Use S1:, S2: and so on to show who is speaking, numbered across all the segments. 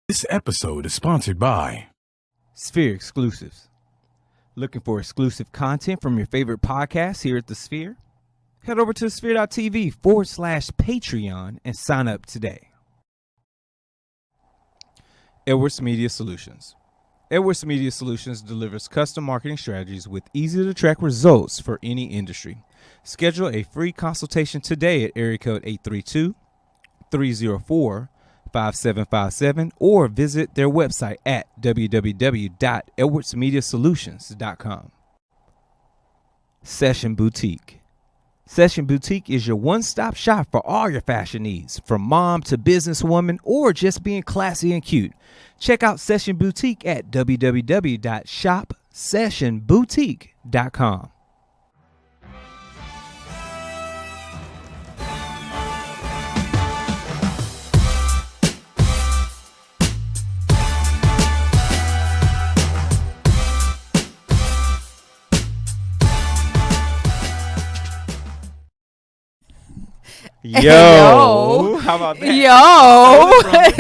S1: This episode is sponsored by
S2: Sphere Exclusives. Looking for exclusive content from your favorite podcasts here at the Sphere? Head over to sphere.tv/Patreon and sign up today. Edwards Media Solutions. Edwards Media Solutions delivers custom marketing strategies with easy-to-track results for any industry. Schedule a free consultation today at area code 832-304-5757 or visit their website at www.edwardsmediasolutions.com. Session Boutique. Session Boutique is your one-stop shop for all your fashion needs, from mom to businesswoman or just being classy and cute. Check out Session Boutique at www.shopsessionboutique.com.
S3: Yo,
S2: how about that?
S3: Yo,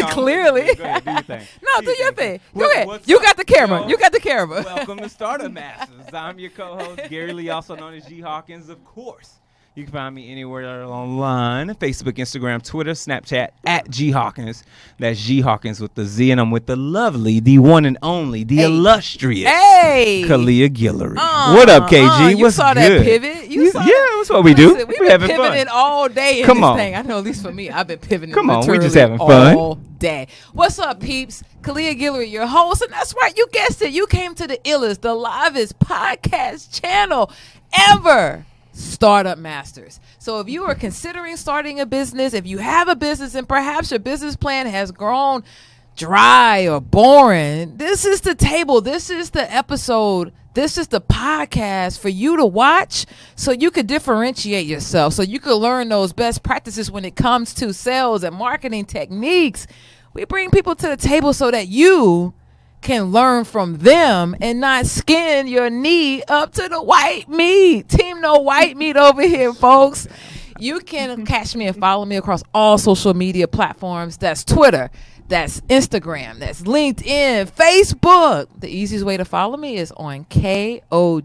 S3: clearly.
S2: Go ahead, do your thing.
S3: No, do your thing. Go ahead. You got the camera.
S2: Yo,
S3: you got the camera.
S2: Welcome to Startup Masters. I'm your co-host, Gary Lee, also known as G Hawkins, of course. You can find me anywhere online, Facebook, Instagram, Twitter, Snapchat, at G Hawkins. That's G Hawkins with the Z, and I'm with the lovely, the one and only, the illustrious Kalia Guillory. What up, KG?
S3: You
S2: What's
S3: saw
S2: good?
S3: that pivot?
S2: Yeah, that's what we do.
S3: Listen, we've
S2: We're
S3: been
S2: having
S3: pivoting
S2: fun.
S3: all day in
S2: Come
S3: this
S2: on.
S3: thing. I know, at least for me, I've been pivoting
S2: Come on, we just
S3: literally
S2: having fun.
S3: all day. What's up, peeps? Kalia Guillory, your host, and that's right, you guessed it. You came to the illest, the livest podcast channel ever. Startup Masters. So if you are considering starting a business, if you have a business and perhaps your business plan has grown dry or boring, this is the table. This is the episode. This is the podcast for you to watch so you could differentiate yourself, so you could learn those best practices when it comes to sales and marketing techniques. We bring people to the table so that you can learn from them and not skin your knee up to the white meat. Team No White Meat over here, folks. You can catch me and follow me across all social media platforms. That's Twitter, that's Instagram, that's LinkedIn, Facebook. The easiest way to follow me is on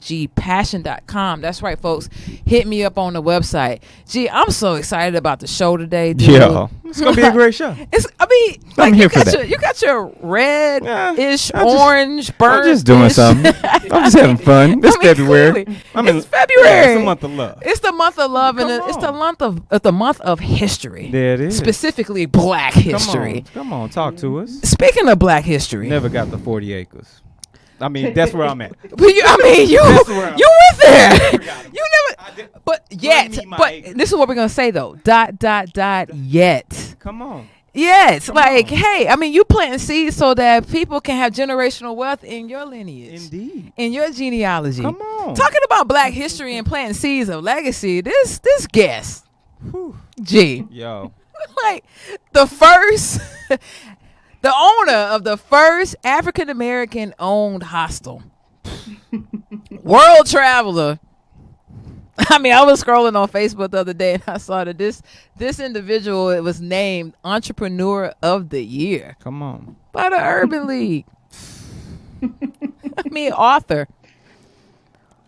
S3: KOGpassion.com. That's right, folks. Hit me up on the website. Gee, I'm so excited about the show today, dude.
S2: Yeah, it's going to be a great show.
S3: I'm
S2: here for that.
S3: You got your red-ish,
S2: I'm just-
S3: orange, burnt.
S2: I'm just doing something. I'm just having fun. It's February.
S3: Clearly,
S2: It's
S3: February.
S2: It's the month of love.
S3: It's the month of love, and
S2: Come
S3: it's
S2: on.
S3: the month of history.
S2: There it is.
S3: Specifically, Black history.
S2: Come on, talk to us.
S3: Speaking of Black history,
S2: Never got the 40 acres. I mean, that's where I'm at.
S3: but you
S2: That's where I'm-
S3: you went there.
S2: forgot
S3: You
S2: I
S3: never.
S2: did-
S3: But
S2: Bring
S3: yet,
S2: me my
S3: but
S2: acres.
S3: this is what we're gonna say though. ... Yet.
S2: Come on.
S3: Yes,
S2: Come
S3: like,
S2: on.
S3: hey, I mean, you planting seeds so that people can have generational wealth in your lineage.
S2: Indeed.
S3: In your genealogy.
S2: Come on.
S3: Talking about Black history and planting seeds of legacy, this guest,
S2: Whew.
S3: G,
S2: Yo.
S3: like the first, the owner of the first African American owned hostel, world traveler. I mean, I was scrolling on Facebook the other day and I saw that this individual, it was named Entrepreneur of the Year
S2: Come on.
S3: by the Urban League. I mean, author.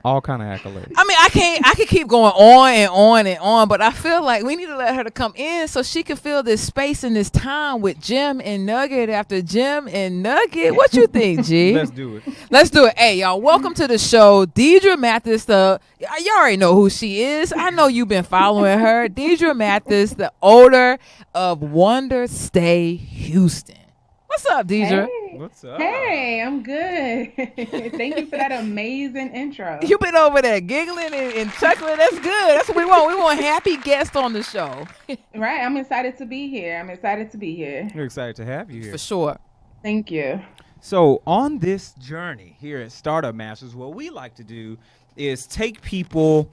S2: All kind of accolades.
S3: I mean, I could keep going on and on and on, but I feel like we need to let her to come in so she can fill this space and this time with Gem and Nugget after Gem and Nugget. What you think, G?
S2: Let's do it.
S3: Let's do it. Hey, y'all, welcome to the show. Deidre Mathis, y'all already know who she is. I know you've been following her. Deidre Mathis, the owner of Wanderstay Houston. What's up, Deidre?
S4: Hey.
S2: What's up?
S4: Hey, I'm good. Thank you for that amazing intro.
S3: You been over there giggling and chuckling. That's good. That's what we want. We want happy guests on the show.
S4: Right, I'm excited to be here.
S2: We're excited to have you here.
S3: For sure.
S4: Thank you.
S2: So on this journey here at Startup Masters, what we like to do is take people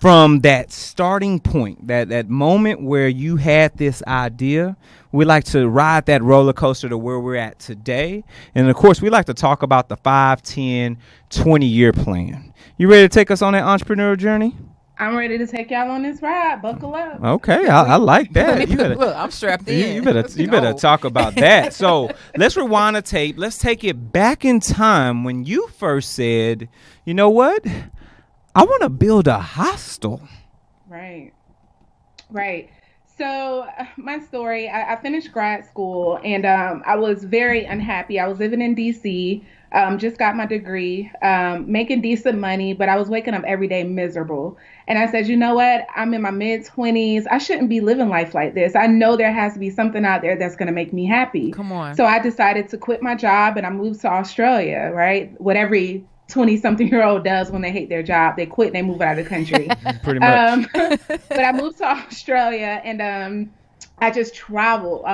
S2: from that starting point, that moment where you had this idea. We like to ride that roller coaster to where we're at today. And of course, we like to talk about the 5, 10, 20-year plan. You ready to take us on that entrepreneurial journey?
S4: I'm ready to take y'all on this ride. Buckle up.
S2: Okay, I like that.
S3: Look, I'm strapped in.
S2: You better talk about that. So let's rewind the tape. Let's take it back in time when you first said, you know what? I want to build a hostel.
S4: Right. So my story, I finished grad school and I was very unhappy. I was living in DC, just got my degree, making decent money, but I was waking up every day miserable. And I said, you know what? I'm in my mid-20s. I shouldn't be living life like this. I know there has to be something out there that's going to make me happy.
S3: Come on.
S4: So I decided to quit my job and I moved to Australia, right? What every 20-something-year-old does when they hate their job. They quit and they move out of the country.
S2: Pretty much.
S4: But I moved to Australia and I just traveled.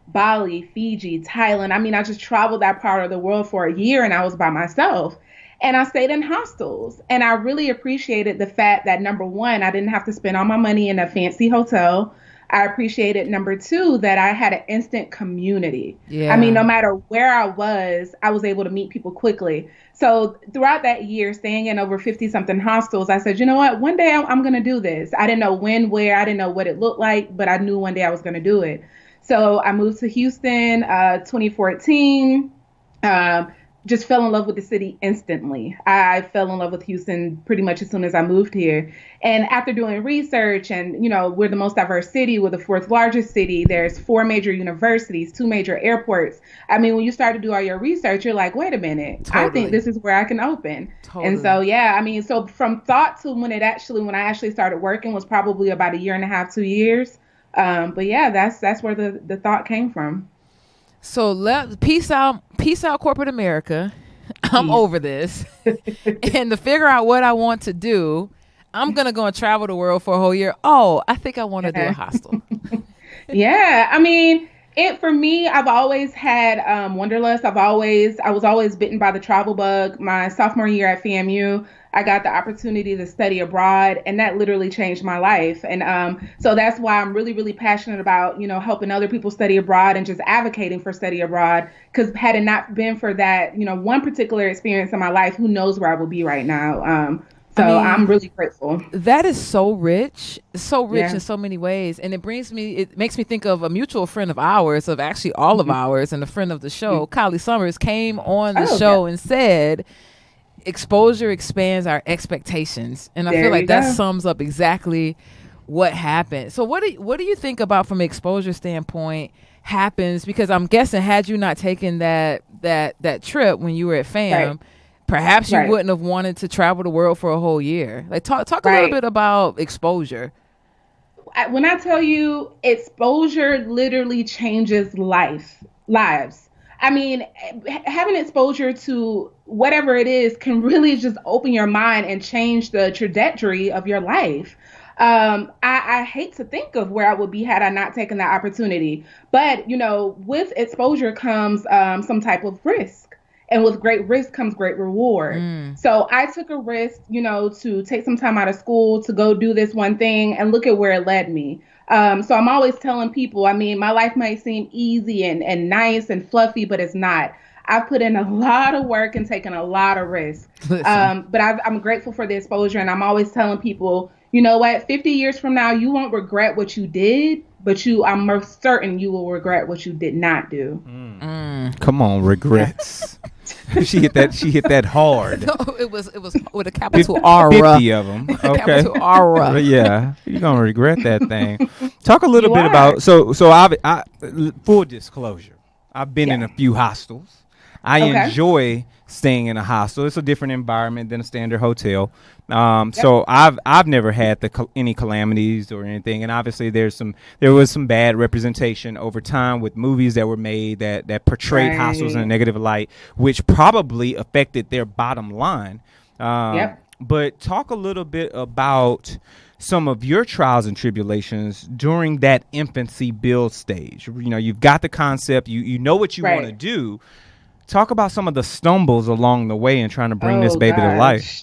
S4: Bali, Fiji, Thailand. I mean, I just traveled that part of the world for a year and I was by myself. And I stayed in hostels. And I really appreciated the fact that, number one, I didn't have to spend all my money in a fancy hotel. I appreciated, number two, that I had an instant community.
S3: Yeah.
S4: I mean, no matter where I was able to meet people quickly. So throughout that year, staying in over 50-something hostels, I said, you know what, one day I'm going to do this. I didn't know when, where, I didn't know what it looked like, but I knew one day I was going to do it. So I moved to Houston, 2014. Just fell in love with the city instantly. I fell in love with Houston pretty much as soon as I moved here. And after doing research and, you know, we're the most diverse city, we're the fourth largest city. There's 4 major universities, 2 major airports. I mean, when you start to do all your research, you're like, wait a minute,
S3: Totally.
S4: I think this is where I can open.
S3: Totally.
S4: And so, yeah, I mean, so from thought to when I actually started working was probably about a year and a half, 2 years. But yeah, that's where the thought came from.
S3: So peace out corporate America. I'm over this. And to figure out what I want to do, I'm going to go and travel the world for a whole year. Oh, I think I want to do a hostel.
S4: Yeah. I mean, for me, I've always had wanderlust. I was always bitten by the travel bug. My sophomore year at FAMU, I got the opportunity to study abroad, and that literally changed my life. And so that's why I'm really, really passionate about, you know, helping other people study abroad and just advocating for study abroad. Because had it not been for that, you know, one particular experience in my life, who knows where I would be right now. So I mean, I'm really grateful.
S3: That is so rich in so many ways. And it makes me think of a mutual friend of ours, of actually all of ours, and a friend of the show, Kylie Summers, came on the show and said, exposure expands our expectations. And I feel like that sums up exactly what happened. So what do you think about, from an exposure standpoint, happens? Because I'm guessing, had you not taken that trip when you were at FAM, perhaps you wouldn't have wanted to travel the world for a whole year. Like talk a little bit about exposure.
S4: When I tell you, exposure literally changes lives. I mean, having exposure to whatever it is can really just open your mind and change the trajectory of your life. I hate to think of where I would be had I not taken that opportunity. But, you know, with exposure comes some type of risk. And with great risk comes great reward. So I took a risk, you know, to take some time out of school to go do this one thing, and look at where it led me. So I'm always telling people, I mean, my life might seem easy and nice and fluffy, but it's not. I've put in a lot of work and taken a lot of risks. But I'm grateful for the exposure. And I'm always telling people, you know what, 50 years from now, you won't regret what you did, but I'm most certain you will regret what you did not do.
S2: Come on, regrets. She hit that hard.
S3: No, it was with a capital R.
S2: 50 of them. Okay.
S3: Capital R.
S2: But yeah, you're gonna regret that thing. Talk a little bit about so I full disclosure, I've been in a few hostels. I enjoy staying in a hostel. It's a different environment than a standard hotel. So I've never had any calamities or anything, and obviously there was some bad representation over time with movies that were made that portrayed hostels in a negative light, which probably affected their bottom line. But talk a little bit about some of your trials and tribulations during that infancy build stage. You know, you've got the concept, you know what you want to do. Talk about some of the stumbles along the way in trying to bring this baby to life.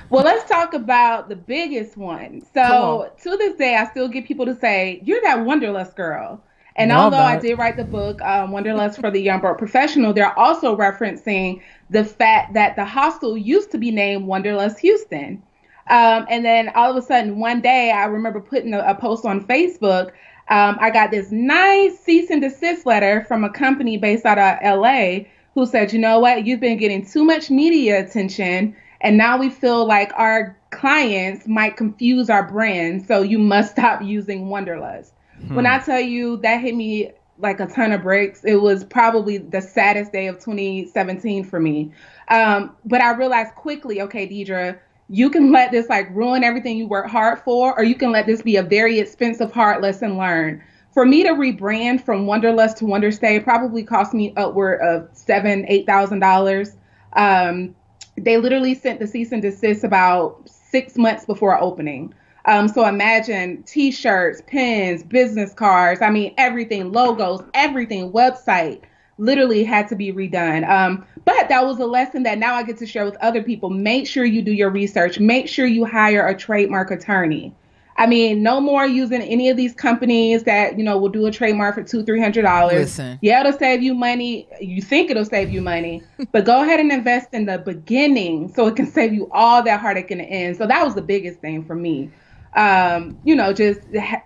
S4: Well, let's talk about the biggest one. So to this day, I still get people to say, you're that Wanderlust girl. And although I did write the book, Wanderlust for the Young Broke Professional, they're also referencing the fact that the hostel used to be named Wanderlust Houston. And then all of a sudden, one day, I remember putting a post on Facebook. I got this nice cease and desist letter from a company based out of LA who said, you know what, you've been getting too much media attention, and now we feel like our clients might confuse our brand, so you must stop using Wanderlust. When I tell you that hit me like a ton of bricks, it was probably the saddest day of 2017 for me. But I realized quickly, okay, Deidre, you can let this like ruin everything you work hard for, or you can let this be a very expensive, hard lesson learned. For me to rebrand from Wanderlust to Wanderstay probably cost me upward of $7,000-8,000. They literally sent the cease and desist about 6 months before opening. So imagine T-shirts, pins, business cards. I mean, everything, logos, everything, website literally had to be redone. But that was a lesson that now I get to share with other people. Make sure you do your research. Make sure you hire a trademark attorney. I mean, no more using any of these companies that, will do a trademark for $200-300.
S3: Listen.
S4: Yeah, it'll save you money. You think it'll save you money, but go ahead and invest in the beginning so it can save you all that heartache in the end. So that was the biggest thing for me. Just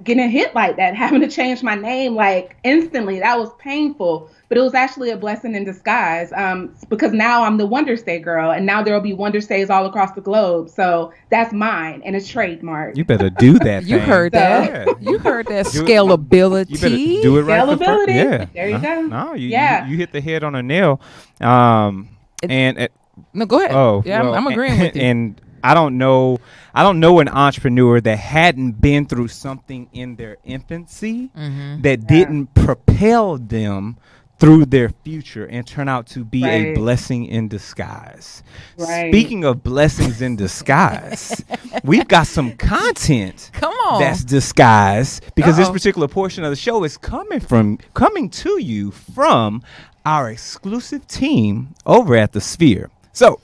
S4: getting hit like that, having to change my name like instantly. That was painful, but it was actually a blessing in disguise, because now I'm the Wanderstay girl, and now there will be Wanderstays all across the globe. So that's mine, and it's trademarked.
S2: You better do that.
S3: You heard that.
S2: Yeah.
S3: You heard that scalability.
S2: You better do it right.
S4: Scalability.
S2: Yeah.
S4: There you go.
S2: No, you hit the head on a nail. No,
S3: go ahead.
S2: Oh,
S3: yeah,
S2: well,
S3: I'm agreeing with you.
S2: And I don't know an entrepreneur that hadn't been through something in their infancy that didn't propel them through their future and turn out to be a blessing in disguise.
S4: Right.
S2: Speaking of blessings in disguise, we've got some content that's disguised because this particular portion of the show is coming to you from our exclusive team over at the Sphere. So,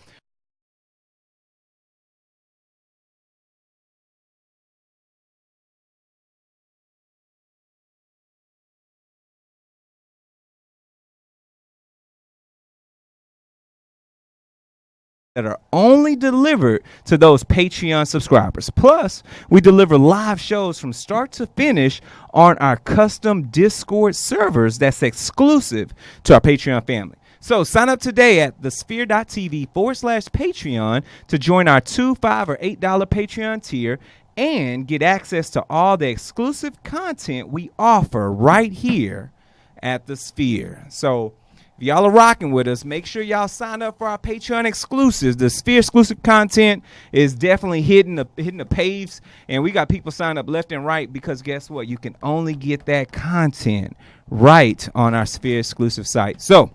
S2: that are only delivered to those Patreon subscribers. Plus, we deliver live shows from start to finish on our custom Discord servers that's exclusive to our Patreon family. So sign up today at thesphere.tv/Patreon to join our $2, $5, or $8 Patreon tier and get access to all the exclusive content we offer right here at the Sphere. So if y'all are rocking with us, make sure y'all sign up for our Patreon exclusives. The Sphere exclusive content is definitely hitting the paves, and we got people signed up left and right because guess what? You can only get that content right on our Sphere exclusive site. So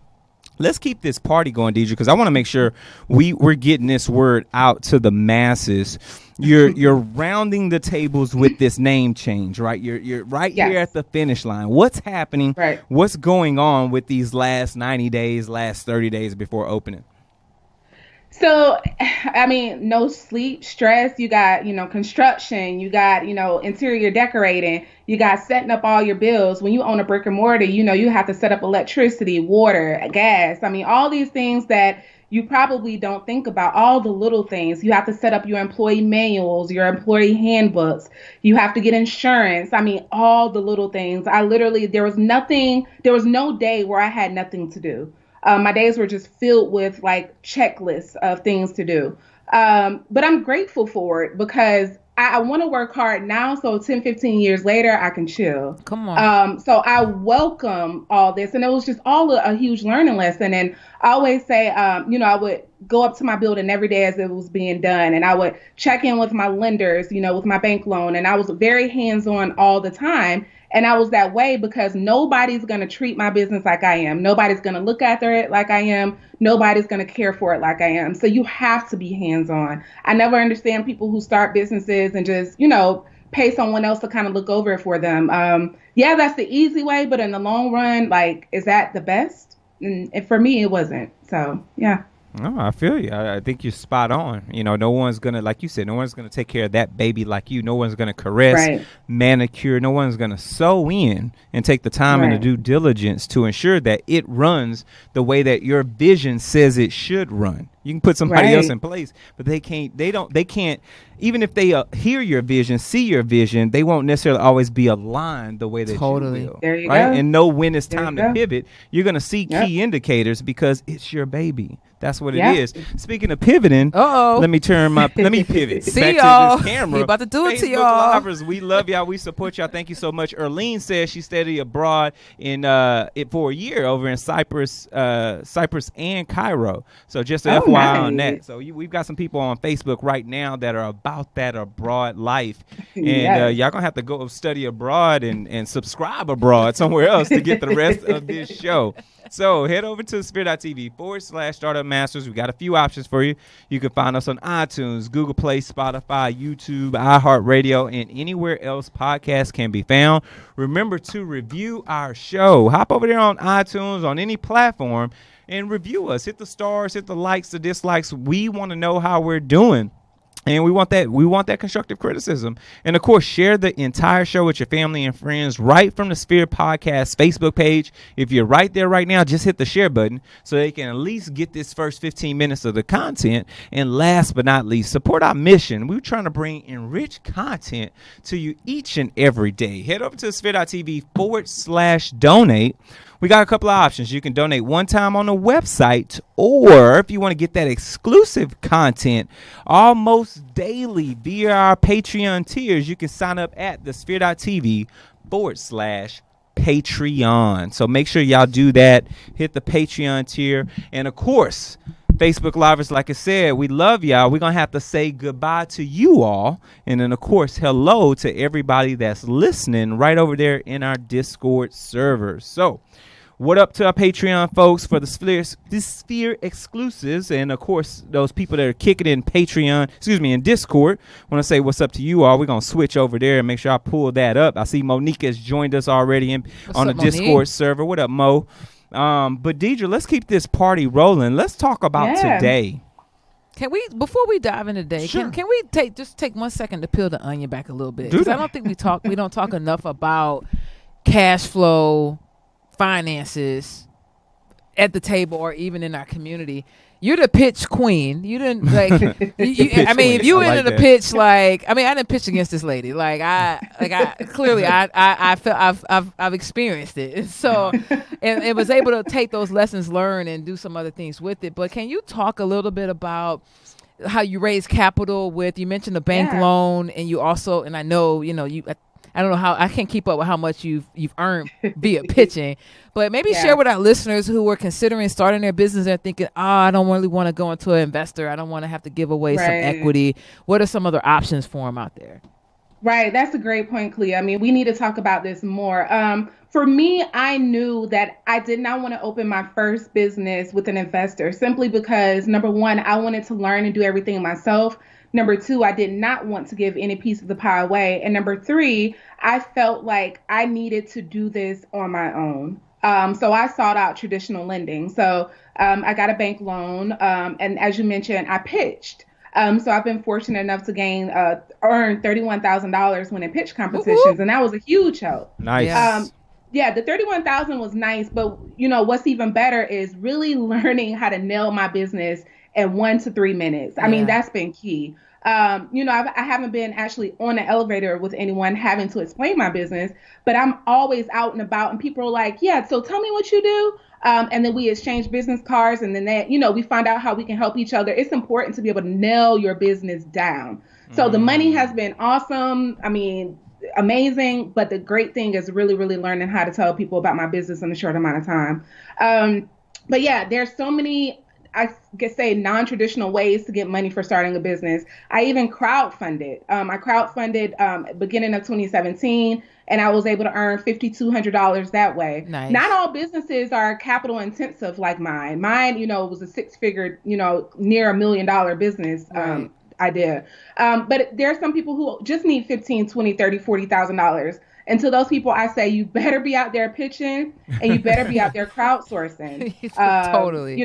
S2: let's keep this party going, Deidre, because I want to make sure we're getting this word out to the masses. You're rounding the tables with this name change, right? You're right here at the finish line. What's happening?
S4: Right.
S2: What's going on with these last 90 days, last 30 days before opening?
S4: So, I mean, no sleep, stress, you got, construction, you got, interior decorating, you got setting up all your bills. When you own a brick and mortar, you have to set up electricity, water, gas. I mean, all these things that you probably don't think about, all the little things. You have to set up your employee manuals, your employee handbooks. You have to get insurance. I mean, all the little things. There was no day where I had nothing to do. My days were just filled with like checklists of things to do. But I'm grateful for it because I want to work hard now. So 10, 15 years later, I can chill.
S3: Come on.
S4: So I welcome all this. And it was just all a huge learning lesson. And I always say, I would go up to my building every day as it was being done. And I would check in with my lenders, with my bank loan. And I was very hands-on all the time. And I was that way because nobody's going to treat my business like I am. Nobody's going to look after it like I am. Nobody's going to care for it like I am. So you have to be hands-on. I never understand people who start businesses and just, pay someone else to kind of look over it for them. That's the easy way. But in the long run, like, is that the best? And for me, it wasn't. So, yeah.
S2: Oh, I feel you. I think you're spot on. No one's going to, like you said, no one's going to take care of that baby like you. No one's going to caress, manicure. No one's going to sew in and take the time and the due diligence to ensure that it runs the way that your vision says it should run. You can put somebody
S4: Right.
S2: else in place, but they can't. Even if they hear your vision, see your vision, they won't necessarily always be aligned the way that
S3: Totally.
S2: you will.
S4: There you
S2: right?
S4: go.
S2: And know when it's
S4: There you
S2: time to
S4: go.
S2: pivot. You're gonna see
S4: Yep.
S2: key indicators because it's your baby. That's what
S4: Yeah.
S2: it is. Speaking of pivoting,
S3: Uh-oh.
S2: let me pivot
S3: See
S2: back
S3: y'all.
S2: to this camera.
S3: We about to do it to
S2: Facebook
S3: y'all.
S2: Livers, we love y'all. We support y'all. Thank you so much. Erlene says she studied abroad in for a year over in Cyprus and Cairo. So just a
S4: Oh,
S2: FYI on
S4: nice.
S2: that. So we've got some people on Facebook right now that are about that abroad life, and
S4: Yes.
S2: y'all gonna have to go study abroad and subscribe abroad somewhere else to get the rest of this show. So head over to sphere.tv/startup masters. We got a few options for you. You can find us on iTunes, Google Play, Spotify, YouTube, iHeartRadio, and anywhere else podcasts can be found. Remember to review our show. Hop over there on iTunes, on any platform, and review us. Hit the stars, hit the likes, the dislikes. We want to know how we're doing. And we want that constructive criticism. And of course, share the entire show with your family and friends right from the Sphere Podcast Facebook page. If you're right there right now, just hit the share button so they can at least get this first 15 minutes of the content. And last but not least, support our mission. We're trying to bring enriched content to you each and every day. Head over to sphere.tv/donate. We got a couple of options. You can donate one time on the website, or if you want to get that exclusive content almost daily via our Patreon tiers, you can sign up at thesphere.tv/Patreon. So make sure y'all do that. Hit the Patreon tier. And of course, Facebook Livers, like I said, we love y'all. We're going to have to say goodbye to you all. And then, of course, hello to everybody that's listening right over there in our Discord server. So what up to our Patreon folks for the Sphere exclusives, and of course those people that are kicking in in Discord. Want to say what's up to you all. We're gonna switch over there and make sure I pull that up. I see Monique has joined us already on the Discord server. What up, Mo? But Deidre, let's keep this party rolling. Let's talk about today.
S3: Can we, before we dive into today,
S2: Sure.
S3: can we take 1 second to peel the onion back a little bit?
S2: Do
S3: 'Cause I
S2: that.
S3: don't think we don't talk enough about cash flow, finances at the table, or even in our community. You're the pitch queen. You didn't like.
S2: Pitch
S3: I mean, if you
S2: queen. I
S3: ended
S2: like
S3: a
S2: that.
S3: pitch, I didn't pitch against this lady. Clearly, I feel I've experienced it, and so and was able to take those lessons learned and do some other things with it. But can you talk a little bit about how you raise capital with? You mentioned the bank loan, and you also, and I know you. I don't know how I can't keep up with how much you've earned via pitching, but maybe share with our listeners who are considering starting their business and thinking, I don't really want to go into an investor. I don't want to have to give away some equity. What are some other options for them out there?
S4: Right. That's a great point, Clea. I mean, we need to talk about this more. For me, I knew that I did not want to open my first business with an investor simply because, number one, I wanted to learn and do everything myself. Number two, I did not want to give any piece of the pie away. And number three, I felt like I needed to do this on my own. So I sought out traditional lending. So I got a bank loan. And as you mentioned, I pitched. So I've been fortunate enough to earn $31,000 winning pitch competitions. And that was a huge help.
S2: Nice.
S4: The $31,000 was nice. But, what's even better is really learning how to nail my business in 1 to 3 minutes. I mean, that's been key. I haven't been actually on an elevator with anyone having to explain my business, but I'm always out and about, and people are like, so tell me what you do. And then we exchange business cards, and then we find out how we can help each other. It's important to be able to nail your business down. So the money has been awesome. I mean, amazing. But the great thing is really, really learning how to tell people about my business in a short amount of time. But there's so many, I could say, non-traditional ways to get money for starting a business. I even crowdfunded. I crowdfunded beginning of 2017, and I was able to earn $5,200 that way.
S3: Nice.
S4: Not all businesses are capital intensive like mine. Mine, was a 6-figure, near $1 million business idea. But there are some people who just need $15,000, $20,000, $30,000, $40,000. And to those people, I say, you better be out there pitching, and you better be out there crowdsourcing.
S3: Totally.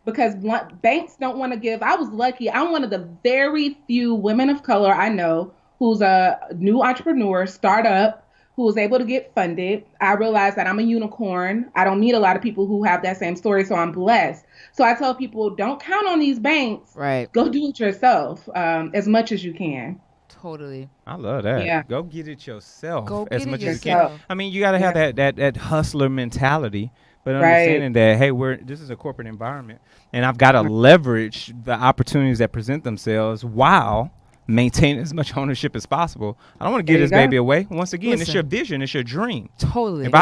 S4: Because banks don't want to give. I was lucky. I'm one of the very few women of color I know who's a new entrepreneur, startup, who was able to get funded. I realized that I'm a unicorn. I don't meet a lot of people who have that same story, so I'm blessed. So I tell people, don't count on these banks.
S3: Right.
S4: Go do it yourself as much as you can.
S3: Totally.
S2: I love that.
S4: Yeah.
S2: Go get it yourself
S3: Go
S2: as
S3: get
S2: much
S3: it
S2: as you
S4: yourself.
S2: can. I mean, you got to have that hustler mentality, but
S4: Right.
S2: understanding that, hey, this is a corporate environment, and I've got to leverage the opportunities that present themselves while maintain as much ownership as possible. I don't want to give
S4: There
S2: this
S4: you go.
S2: baby away. Once again, it's
S3: Listen.
S2: your vision, it's your dream.
S3: Totally.
S2: If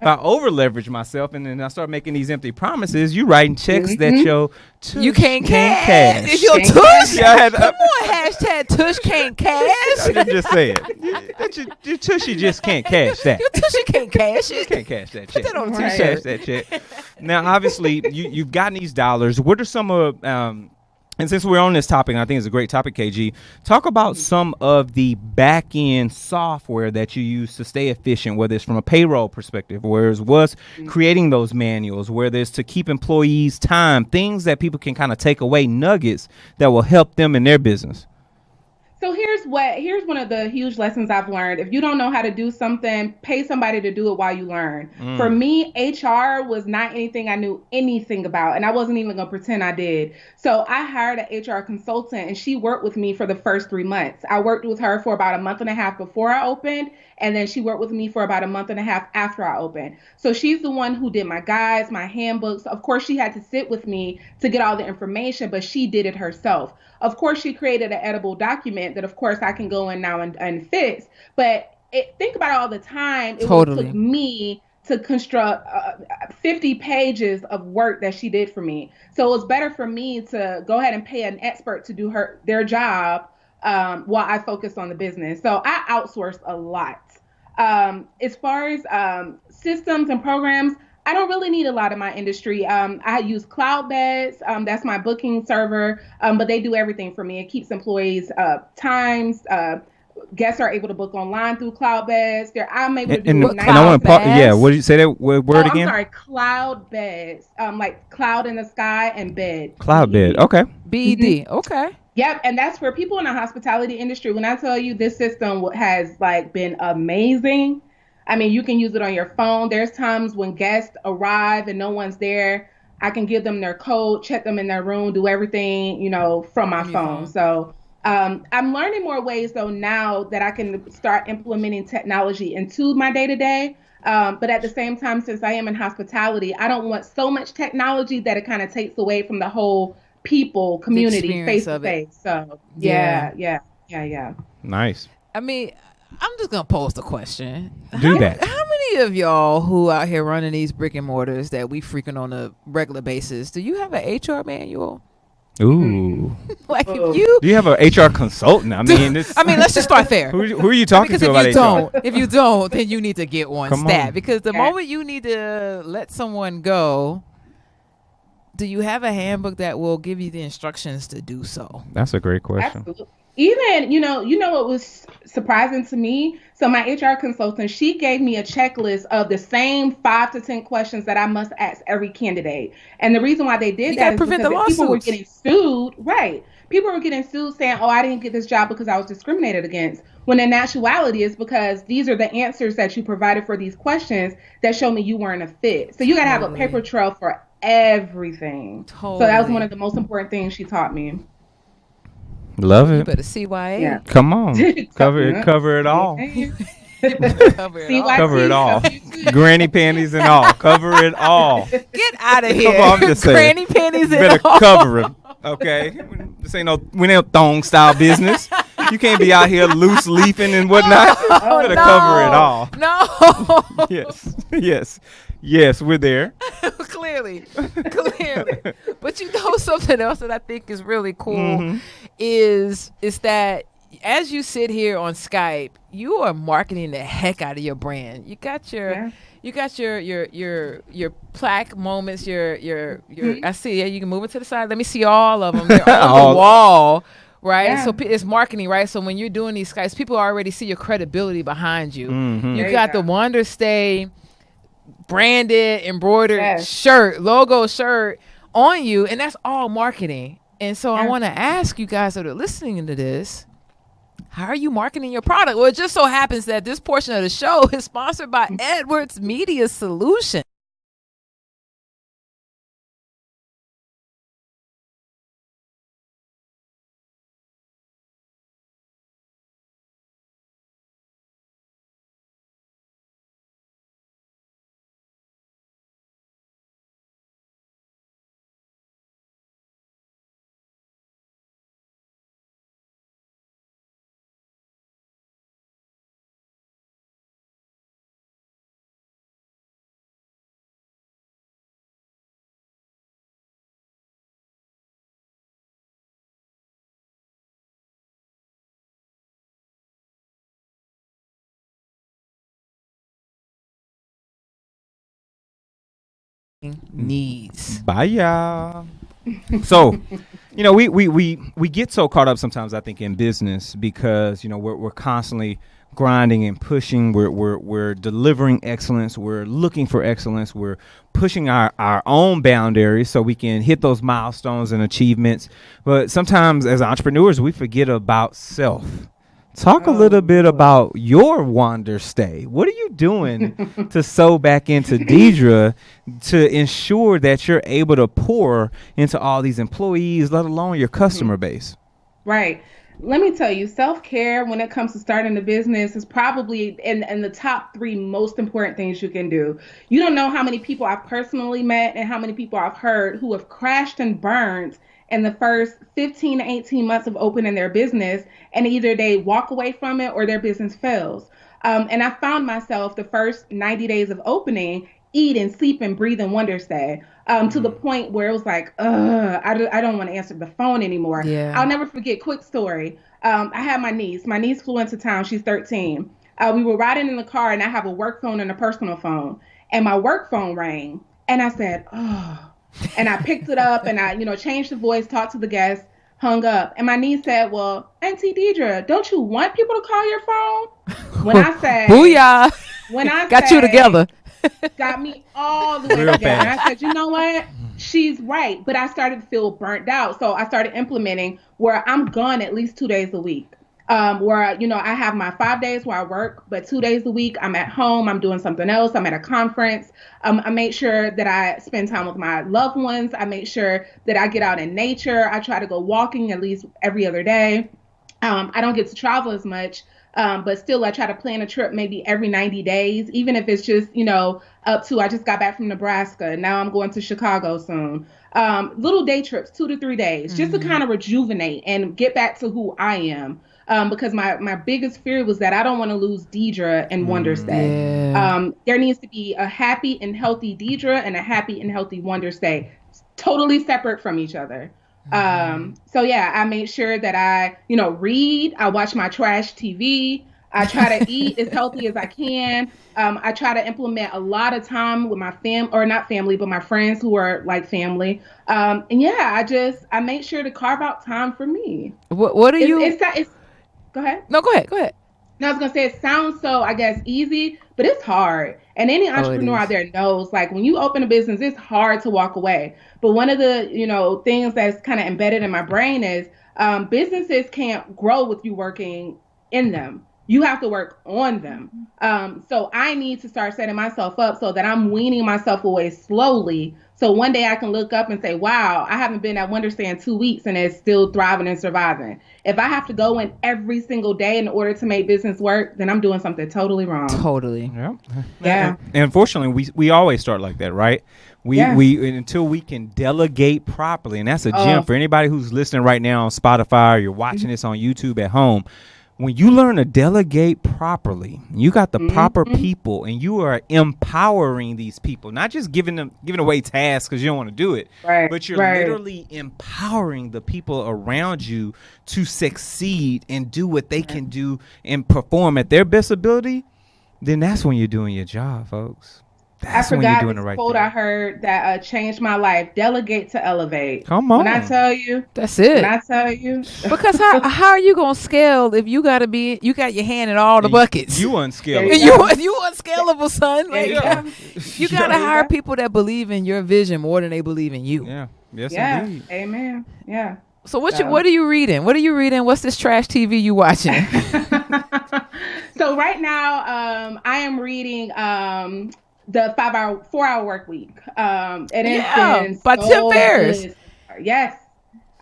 S2: I over leverage myself and then I start making these empty promises, you writing checks that your tush
S3: you can't cash. If your
S4: Can't
S3: tush,
S2: Yeah, I had to-
S3: come on, hashtag tush can't cash.
S2: I'm just saying. Your tushy just can't cash that.
S3: Your tushy can't cash it.
S2: Can't cash that
S3: Put
S2: check.
S3: that on a
S4: Right.
S3: t-shirt.
S2: Cash that check. Now, obviously, you've gotten these dollars. What are some of and since we're on this topic, and I think it's a great topic, KG, talk about some of the back-end software that you use to stay efficient, whether it's from a payroll perspective, whether it's what's creating those manuals, whether it's to keep employees' time, things that people can kind of take away, nuggets that will help them in their business.
S4: So here's one of the huge lessons I've learned. If you don't know how to do something, pay somebody to do it while you learn. For me, HR was not anything I knew anything about, and I wasn't even gonna pretend I did. So I hired an HR consultant, and she worked with me for the first 3 months. I worked with her for about a month and a half before I opened, and then she worked with me for about a month and a half after I opened. So she's the one who did my guides, my handbooks. Of course, she had to sit with me to get all the information, but she did it herself. Of course, she created an edible document that, of course, I can go in now and fix. But think about all the time it
S3: Totally.
S4: took me to construct 50 pages of work that she did for me. So it was better for me to go ahead and pay an expert to do their job while I focused on the business. So I outsourced a lot. As far as systems and programs, I don't really need a lot in my industry. I use Cloudbeds. That's my booking server, but they do everything for me. It keeps employees times. Guests are able to book online through Cloudbeds. I'm able to do
S2: And
S3: Book
S2: I want to
S3: Cloudbeds.
S2: yeah. What did you say that word
S4: I'm
S2: again?
S4: sorry, Cloudbeds. Like cloud in the sky and bed.
S2: Cloud bed. Okay.
S3: BD. Okay.
S4: Yep, and that's for people in the hospitality industry. When I tell you this system has been amazing. I mean, you can use it on your phone. There's times when guests arrive and no one's there. I can give them their code, check them in their room, do everything, from my
S3: From your
S4: phone.
S3: phone.
S4: So I'm learning more ways though now that I can start implementing technology into my day-to-day. But at the same time, since I am in hospitality, I don't want so much technology that it kind of takes away from the whole people, community,
S3: experience
S4: face to
S3: of it.
S4: face. So
S3: Yeah.
S4: yeah.
S2: Nice.
S3: I mean, I'm just gonna pose the question.
S2: Do that.
S3: How many of y'all who out here running these brick and mortars that we frequent on a regular basis, do you have an HR manual?
S2: Ooh.
S3: Like
S4: Oh.
S3: if you,
S2: Do you have an HR consultant? I mean, this.
S3: let's just start there.
S2: who are you talking
S3: Because
S2: to
S3: if
S2: about
S3: you
S2: HR?
S3: don't, then you need to get one
S2: Come
S3: stat.
S2: on.
S3: Because the
S4: Okay.
S3: moment you need to let someone go, do you have a handbook that will give you the instructions to do so?
S2: That's a great question.
S4: Absolutely. Even, what was surprising to me? So my HR consultant, she gave me a checklist of the same 5 to 10 questions that I must ask every candidate. And the reason why they did
S3: You
S4: that
S3: gotta
S4: is
S3: prevent
S4: because
S3: the
S4: if people were
S3: lawsuits.
S4: getting sued, right? People were getting sued saying, oh, I didn't get this job because I was discriminated against. When in actuality, it's because these are the answers that you provided for these questions that show me you weren't a fit. So you got to have a
S3: Totally.
S4: paper trail for everything. So that was
S3: Totally.
S4: one of the most important things she taught me.
S2: Love
S3: You
S2: it.
S3: better CYA.
S4: Yeah.
S2: Come on. Cover it all.
S3: Cover it all.
S2: Cover it all. Granny panties and all. Cover it all.
S3: Get out of here.
S2: on, I'm just saying.
S3: Granny panties
S2: You
S3: and
S2: better
S3: all.
S2: cover it. Okay? This ain't no thong style business. You can't be out here loose leafing and whatnot. You better cover it all.
S3: No.
S2: Yes, we're there.
S3: Clearly. But you know something else that I think is really cool
S2: Mm-hmm.
S3: is that as you sit here on Skype, you are marketing the heck out of your brand. You got your
S4: Yeah.
S3: you got your plaque moments, your I see, yeah, you can move it to the side. Let me see all of them. They're on
S2: All-
S3: the wall. Right,
S4: Yeah.
S3: so it's marketing, right? So when you're doing these Skypes, people already see your credibility behind you.
S2: Mhm.
S3: You
S4: There
S3: got
S4: you
S3: the
S4: go.
S3: Wanderstay branded, embroidered
S4: Yes.
S3: shirt, logo shirt on you, and that's all marketing. And so I
S4: Yeah.
S3: want to ask you guys that are listening to this, how are you marketing your product? Well, it just so happens that this portion of the show is sponsored by Edwards Media Solutions. Needs.
S2: Bye, y'all. So, we get so caught up sometimes, I think, in business because, we're constantly grinding and pushing. We're delivering excellence. We're looking for excellence. We're pushing our own boundaries so we can hit those milestones and achievements. But sometimes as entrepreneurs, we forget about self. Talk a little bit about your Wanderstay. What are you doing to sew back into Deidre to ensure that you're able to pour into all these employees, let alone your customer base?
S4: Right. Let me tell you, self-care when it comes to starting a business is probably in the top 3 most important things you can do. You don't know how many people I've personally met and how many people I've heard who have crashed and burned in the first 15 to 18 months of opening their business, and either they walk away from it or their business fails. And I found myself the first 90 days of opening, eating, sleeping, breathing Wanderstay, to the point where it was like, I don't want to answer the phone anymore.
S3: Yeah.
S4: I'll never forget, quick story. I had my niece flew into town. She's 13. We were riding in the car and I have a work phone and a personal phone, and my work phone rang and I said, and I picked it up and I, changed the voice, talked to the guest, hung up. And my niece said, well, Auntie Deidre, don't you want people to call your phone? When I said,
S3: Booyah.
S4: When I
S3: got
S4: said,
S3: you together.
S4: Got me all the way
S2: Real
S4: together.
S2: fast.
S4: And I said, you know what? She's right. But I started to feel burnt out. So I started implementing where I'm gone at least 2 days a week. Where, I have my 5 days where I work, but 2 days a week I'm at home, I'm doing something else, I'm at a conference. I make sure that I spend time with my loved ones. I make sure that I get out in nature. I try to go walking at least every other day. I don't get to travel as much, but still I try to plan a trip maybe every 90 days, even if it's just, up to, I just got back from Nebraska. Now I'm going to Chicago soon. Little day trips, 2 to 3 days, just to kind of rejuvenate and get back to who I am. Because my biggest fear was that I don't want to lose Deidre and Wanderstay.
S3: Yeah.
S4: There needs to be a happy and healthy Deidre and a happy and healthy Wanderstay, totally separate from each other. So yeah, I made sure that I, read, I watch my trash TV. I try to eat as healthy as I can. I try to implement a lot of time with my not family, but my friends who are like family. And yeah, I make sure to carve out time for me.
S3: What are you?
S4: It's Go ahead.
S3: No, go ahead.
S4: No, I was going to say it sounds so, I guess, easy, but it's hard. And any entrepreneur out there knows, like, when you open a business, it's hard to walk away. But one of the, things that's kind of embedded in my brain is businesses can't grow with you working in them. You have to work on them. So I need to start setting myself up so that I'm weaning myself away slowly. So one day I can look up and say, wow, I haven't been at Wanderstay in 2 weeks and it's still thriving and surviving. If I have to go in every single day in order to make business work, then I'm doing something totally wrong.
S3: Totally.
S4: Yeah.
S2: And unfortunately, we always start like that, right? We until we can delegate properly. And that's a gem for anybody who's listening right now on Spotify or you're watching this on YouTube at home. When you learn to delegate properly, you got the proper people and you are empowering these people, not just giving away tasks because you don't want to do it, but you're literally empowering the people around you to succeed and do what they can do and perform at their best ability. Then that's when you're doing your job, folks. That's
S4: I
S2: when you're
S4: forgot
S2: doing
S4: this
S2: the right
S4: quote
S2: thing.
S4: I heard that changed my life. Delegate to elevate.
S2: Come on.
S4: When I tell you.
S3: That's it.
S4: When I tell you.
S3: Because how are you gonna scale if you got your hand in all the buckets?
S2: You unscalable.
S3: You unscalable, son. Like, you gotta hire people that believe in your vision more than they believe in you.
S2: Yeah. Yes,
S4: Yeah.
S2: indeed.
S4: Amen. Yeah.
S3: So what are you reading? What are you reading? What's this trash TV you watching?
S4: So right now, I am reading the 4-hour work week. And it's been
S3: by Tim Ferriss.
S4: Good. Yes,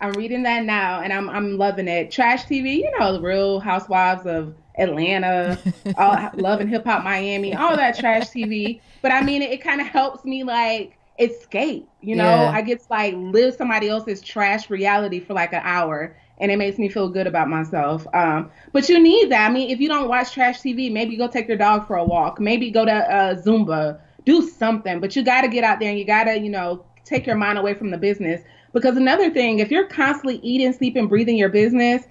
S4: I'm reading that now, and I'm loving it. Trash TV, the Real Housewives of Atlanta, Love and Hip Hop Miami, all that trash TV. But I mean, it kind of helps me like escape. I get to like live somebody else's trash reality for like an hour. And it makes me feel good about myself. But you need that. I mean, if you don't watch trash TV, maybe go take your dog for a walk. Maybe go to Zumba. Do something. But you got to get out there and you got to, take your mind away from the business. Because another thing, if you're constantly eating, sleeping, breathing your business,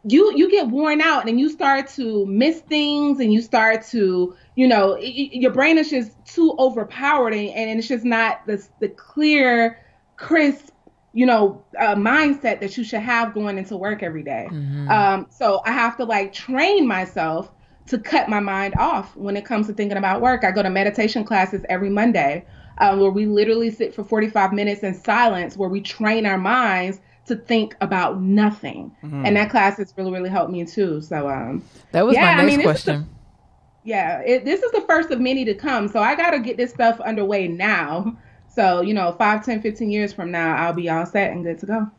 S4: you get worn out and you start to miss things and you start to, your brain is just too overpowered and it's just not the clear, crisp, mindset that you should have going into work every day. Mm-hmm. So I have to like train myself to cut my mind off when it comes to thinking about work. I go to meditation classes every Monday where we literally sit for 45 minutes in silence where we train our minds to think about nothing. Mm-hmm. And that class has really, really helped me too. So
S3: that was my next question.
S4: This is the first of many to come. So I got to get this stuff underway now. So, 5, 10, 15 years from now, I'll be all set and good to go.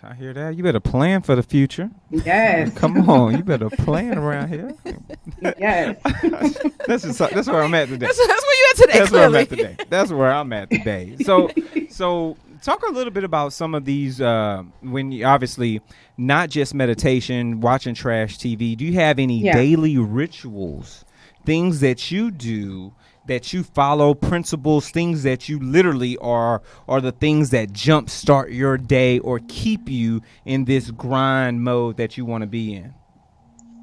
S2: I hear that. You better plan for the future.
S4: Yes.
S2: Come on. You better plan around here.
S4: Yes.
S2: That's where I'm at today.
S3: That's where you at today, clearly.
S2: That's where I'm at today. So talk a little bit about some of these, when you obviously not just meditation, watching trash TV. Do you have any daily rituals, things that you do that you follow, principles, things that you literally are the things that jumpstart your day or keep you in this grind mode that you want to be in?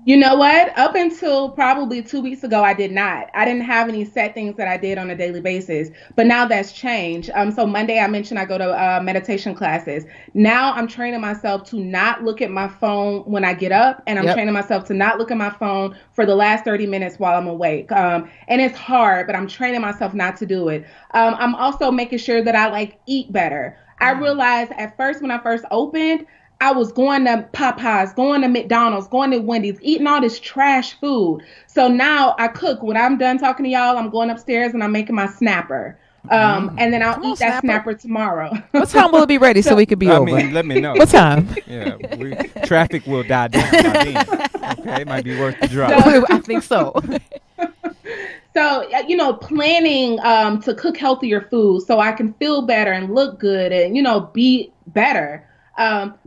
S4: You know what? Up until probably 2 weeks ago, I did not. I didn't have any set things that I did on a daily basis. But now that's changed. So Monday, I mentioned I go to meditation classes. Now I'm training myself to not look at my phone when I get up. And I'm training myself to not look at my phone for the last 30 minutes while I'm awake. And it's hard, but I'm training myself not to do it. I'm also making sure that I eat better. I realized at first when I first opened, I was going to Popeyes, going to McDonald's, going to Wendy's, eating all this trash food. So now I cook. When I'm done talking to y'all, I'm going upstairs and I'm making my snapper. And then I'll eat that snapper tomorrow.
S3: What time will it be ready so we could be over?
S2: Let me know.
S3: What time?
S2: Yeah, traffic will die down by then. Okay, it might be worth the drive.
S3: I think so.
S4: So, planning to cook healthier food so I can feel better and look good and, be better.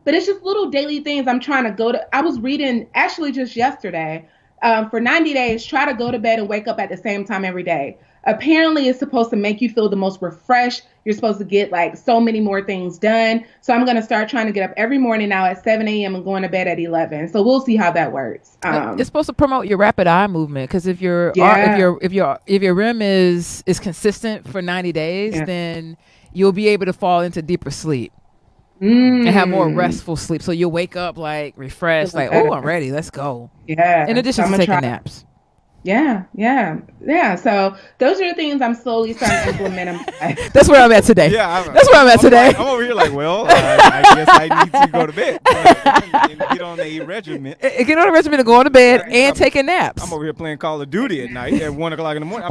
S4: But it's just little daily things I'm trying to go to. I was reading actually just yesterday, for 90 days, try to go to bed and wake up at the same time every day. Apparently it's supposed to make you feel the most refreshed. You're supposed to get so many more things done. So I'm going to start trying to get up every morning now at 7 a.m. and going to bed at 11. So we'll see how that works.
S3: It's supposed to promote your rapid eye movement. Cause if your REM is consistent for 90 days, then you'll be able to fall into deeper sleep. And have more restful sleep. So you'll wake up refreshed, I'm ready. Let's go.
S4: Yeah.
S3: In addition to taking naps.
S4: Yeah. So those are the things I'm slowly starting to implement.
S3: That's where I'm at today.
S2: Yeah,
S3: that's where I'm at today.
S2: I'm over here I guess I need to go to bed and get on a regimen.
S3: Get on a regimen to go on to bed and taking naps.
S2: I'm over here playing Call of Duty at night at 1 o'clock in the morning.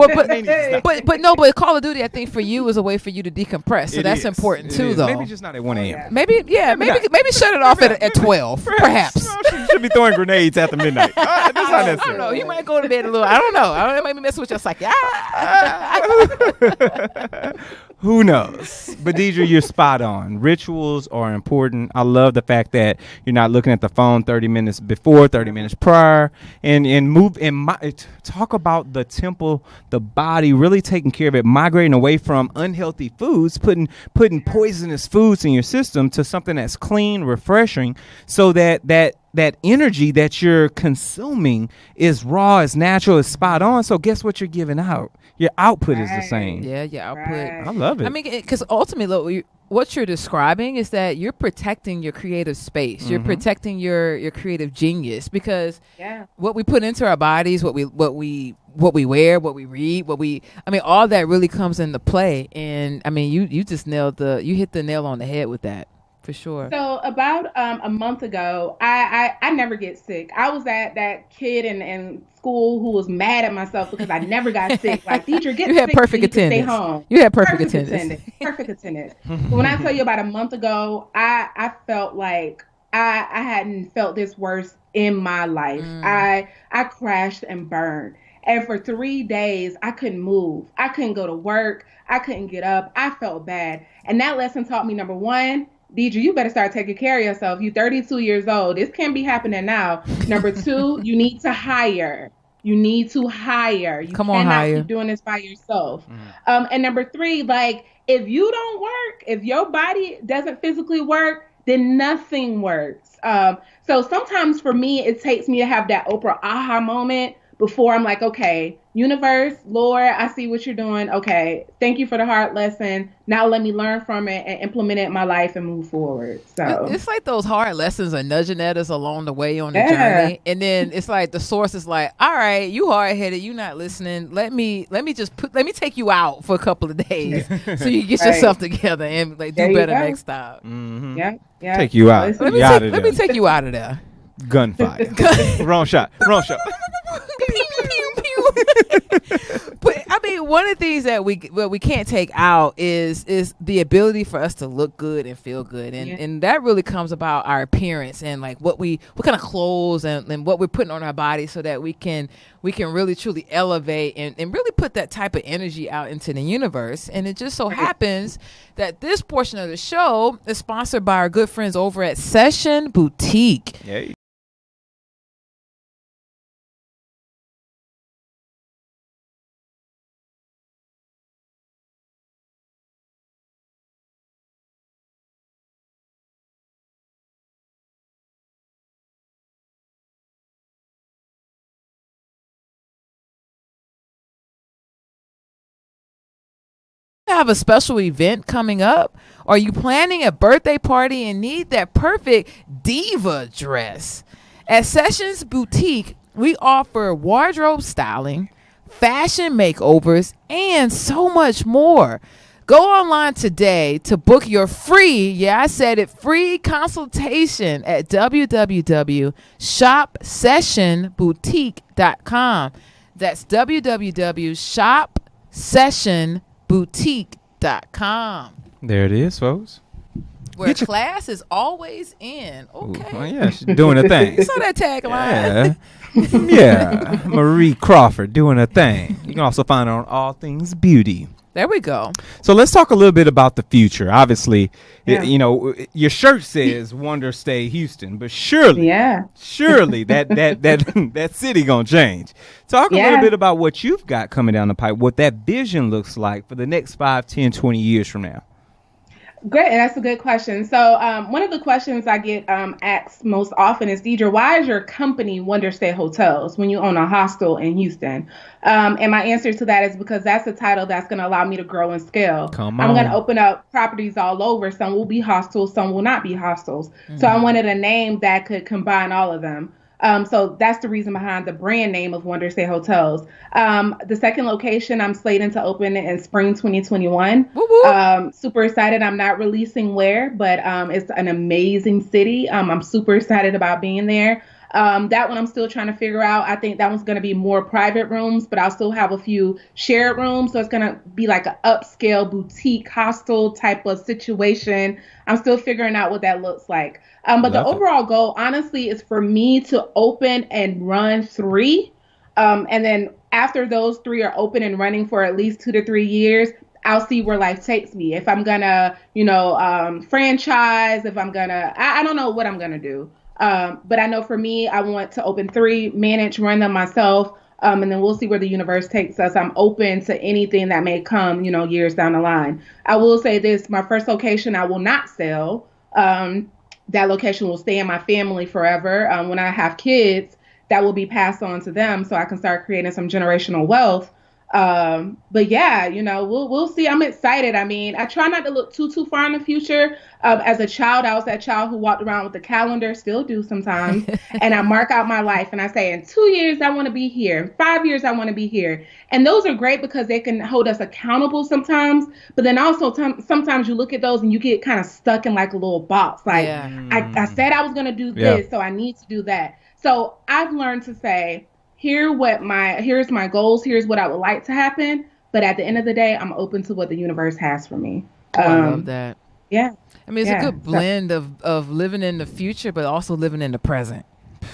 S3: But Call of Duty, I think for you is a way for you to decompress. So that's important too, though.
S2: Maybe just not at 1 a.m.
S3: Maybe shut it off at 12, perhaps.
S2: You should be throwing grenades after midnight. That's not necessary.
S3: I don't know. You might go to bed a little. I don't know. It might be messing with your psyche.
S2: Who knows? But Deidre, you're spot on. Rituals are important. I love the fact that you're not looking at the phone 30 minutes before, 30 minutes prior, and talk about the temple, the body, really taking care of it, migrating away from unhealthy foods, putting poisonous foods in your system to something that's clean, refreshing, so that energy that you're consuming is raw, is natural, is spot on. So guess what you're giving out? Your output is the same.
S3: Yeah, your output.
S4: Right.
S2: I love it.
S3: I mean, because ultimately, what you're describing is that you're protecting your creative space. You're protecting your creative genius, because what we put into our bodies, what we wear, what we read, all that really comes into play. And I mean, you just hit the nail on the head with that. for sure.
S4: So about a month ago, I never get sick. I was that kid in school who was mad at myself because I never got sick. Like, Deidre, get
S3: You had
S4: sick
S3: perfect
S4: so you can stay
S3: attendance.
S4: home.
S3: You had perfect attendance.
S4: Perfect attendance. But when I tell you about a month ago, I felt like I hadn't felt this worse in my life. I crashed and burned. And for 3 days, I couldn't move. I couldn't go to work. I couldn't get up. I felt bad. And that lesson taught me, number one, Deidre, you better start taking care of yourself. You're 32 years old. This can't be happening now. Number two, you need to hire. You need to hire. You cannot keep doing this by yourself. And number three, like, if you don't work, if your body doesn't physically work, then nothing works. So sometimes for me, it takes me to have that Oprah aha moment before I'm like, okay, universe, Lord, I see what you're doing. Okay, thank you for the hard lesson. Now let me learn from it and implement it in my life and move forward. So
S3: it's like those hard lessons are nudging at us along the way on the journey. And then it's like the source is like, all right, you hard headed, you not listening. Let me take you out for a couple of days so you get yourself together and like do better next time.
S4: Yeah.
S2: Take you out.
S3: Let me take you out of there.
S2: Gunfire. Wrong shot.
S3: But I mean, one of the things that we can't take out is the ability for us to look good and feel good, and that really comes about our appearance and like what kind of clothes and what we're putting on our body, so that we can really truly elevate and really put that type of energy out into the universe. And it just so happens that this portion of the show is sponsored by our good friends over at Session Boutique.
S2: Yay.
S3: Have a special event coming up? Are you planning a birthday party and need that perfect diva dress? At Sessions Boutique, we offer wardrobe styling, fashion makeovers, and so much more. Go online today to book your free, free consultation at www.shopsessionboutique.com. That's www.shopsessionboutique.com.
S2: There it is, folks.
S3: Where class is always in. Okay.
S2: Well, yeah, she's doing a thing.
S3: You saw that tagline.
S2: Yeah. Marie Crawford doing a thing. You can also find her on All Things Beauty.
S3: There we go.
S2: So let's talk a little bit about the future. Obviously, your shirt says Wanderstay Houston, but surely that city gonna change. Talk a little bit about what you've got coming down the pipe, what that vision looks like for the next 5, 10, 20 years from now.
S4: Great, that's a good question. So one of the questions I get asked most often is, Deidre, why is your company Wanderstay Hotels when you own a hostel in Houston? And my answer to that is because that's a title that's going to allow me to grow and scale. I'm going to open up properties all over. Some will be hostels, some will not be hostels. Mm-hmm. So I wanted a name that could combine all of them. So that's the reason behind the brand name of Wanderstay Hotels. The second location I'm slated to open in spring 2021. Super excited. I'm not releasing where, but it's an amazing city. I'm super excited about being there. That one I'm still trying to figure out. I think that one's going to be more private rooms, but I'll still have a few shared rooms. So it's going to be like an upscale boutique hostel type of situation. I'm still figuring out what that looks like. But the overall goal, honestly, is for me to open and run 3. And then after those 3 are open and running for at least 2 to 3 years, I'll see where life takes me. If I'm going to, franchise, if I'm going to, I don't know what I'm going to do. But I know for me, I want to open 3, manage, run them myself. And then we'll see where the universe takes us. I'm open to anything that may come, years down the line. I will say this, my first location, I will not sell. That location will stay in my family forever. When I have kids, that will be passed on to them so I can start creating some generational wealth. But yeah, we'll see. I'm excited. I mean, I try not to look too far in the future. As a child, I was that child who walked around with the calendar, still do sometimes, and I mark out my life and I say, in 2 years I want to be here, in 5 years I want to be here. And those are great because they can hold us accountable sometimes. But then also sometimes you look at those and you get kind of stuck in like a little box. Like I said I was going to do this, so I need to do that. So I've learned to say, here's my goals, here's what I would like to happen. But at the end of the day, I'm open to what the universe has for me.
S3: I love that.
S4: Yeah.
S3: I mean, it's a good blend of living in the future, but also living in the present.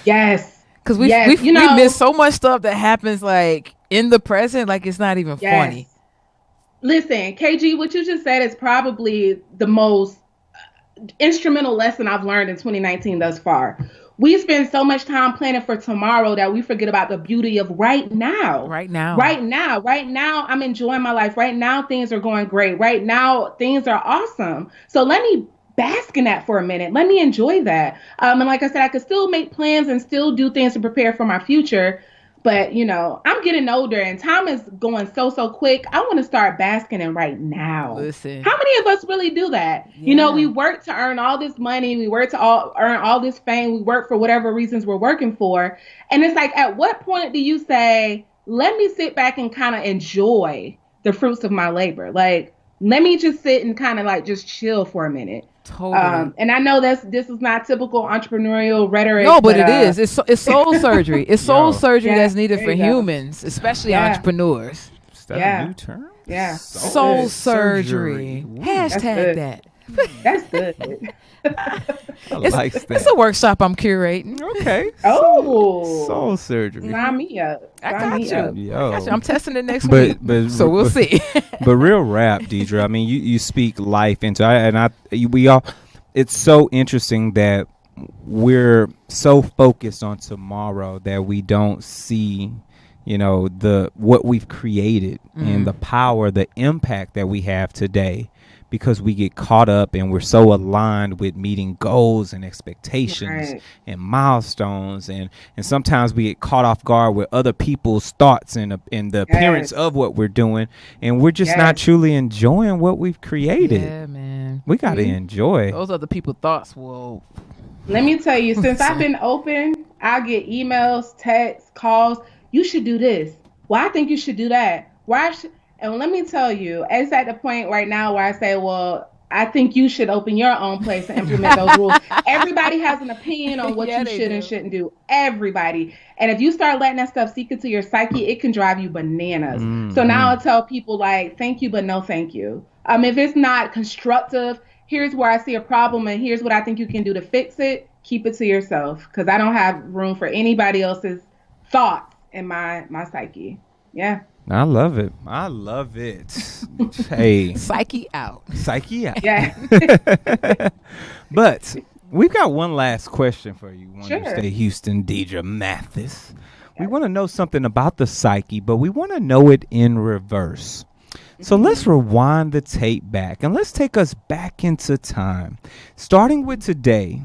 S4: Yes.
S3: Because we miss so much stuff that happens like in the present, like it's not even funny.
S4: Listen, KG, what you just said is probably the most instrumental lesson I've learned in 2019 thus far. We spend so much time planning for tomorrow that we forget about the beauty of right now. Right now, I'm enjoying my life. Right now, things are going great. Right now, things are awesome. So let me bask in that for a minute. Let me enjoy that. And like I said, I could still make plans and still do things to prepare for my future. But, I'm getting older and time is going so quick. I want to start basking in right now.
S3: Listen.
S4: How many of us really do that? Yeah. We work to earn all this money. We work to earn all this fame. We work for whatever reasons we're working for. And it's like, at what point do you say, let me sit back and kind of enjoy the fruits of my labor? Like, let me just sit and kind of like just chill for a minute.
S3: Totally.
S4: And I know this is not typical entrepreneurial rhetoric.
S3: No, but it is. It's soul surgery. It's soul surgery that's needed for humans, especially entrepreneurs.
S2: Is that a new term?
S4: Yeah.
S3: Soul surgery. Hashtag that.
S4: That's good.
S3: It's a workshop I'm curating.
S2: Okay. Soul surgery.
S4: Sign me up.
S3: I got you.
S2: Yo.
S3: I'm testing it next week. So we'll see.
S2: But real rap, Deidre. I mean, you speak life into we all. It's so interesting that we're so focused on tomorrow that we don't see, what we've created and the power, the impact that we have today. Because we get caught up and we're so aligned with meeting goals and expectations and milestones. And sometimes we get caught off guard with other people's thoughts and the appearance of what we're doing. And we're just not truly enjoying what we've created.
S3: Yeah, man.
S2: We got to enjoy.
S3: Those other people's thoughts. Whoa.
S4: Let me tell you, since I've been open, I get emails, texts, calls. You should do this. Well, I think you should do that. And let me tell you, it's at the point right now where I say, well, I think you should open your own place and implement those rules. Everybody has an opinion on what you should and shouldn't do. Everybody. And if you start letting that stuff seep into your psyche, it can drive you bananas. So now I tell people like, thank you, but no thank you. If it's not constructive, here's where I see a problem and here's what I think you can do to fix it. Keep it to yourself because I don't have room for anybody else's thoughts in my psyche. Yeah.
S2: I love it. Hey.
S3: Psyche out.
S4: Yeah.
S2: But we've got one last question for you. Wanderstay Houston, Deidre Mathis. We want to know something about the psyche, but we want to know it in reverse. So let's rewind the tape back and let's take us back into time, starting with today,